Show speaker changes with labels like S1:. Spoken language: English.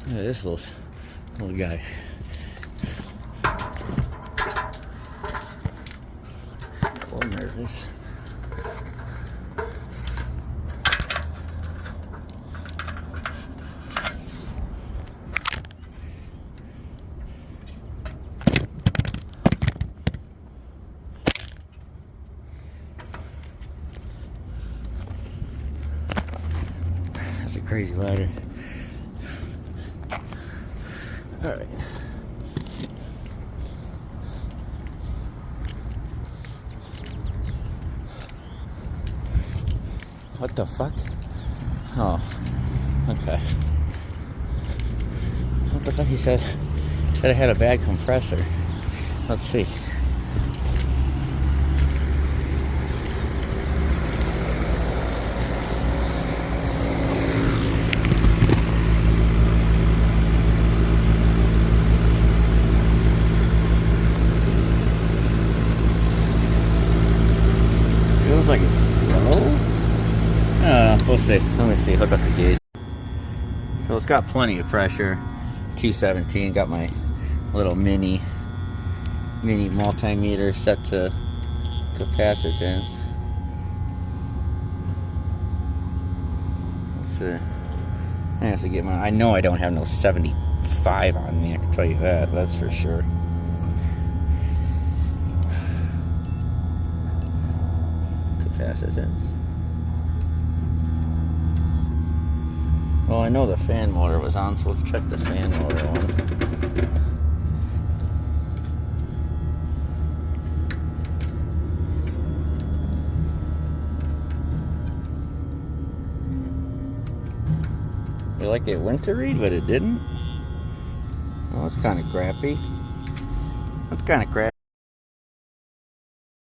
S1: Look at this little guy. Oh, there it is. That's a crazy ladder. All right. What the fuck? Oh, okay. What the fuck? He said I had a bad compressor. Let's see. Feels like it's low. We'll see. Let me see. Hook up the gauge. So it's got plenty of pressure. 217. Got my little mini multimeter set to capacitance. Let's see. I have to get my. I know I don't have no 75 on me. I can tell you that. That's for sure. Capacitance. Well, I know the fan motor was on, so let's check the fan motor one. You like it went to read, but it didn't? Oh, that's kind of crappy. That's kind of crappy.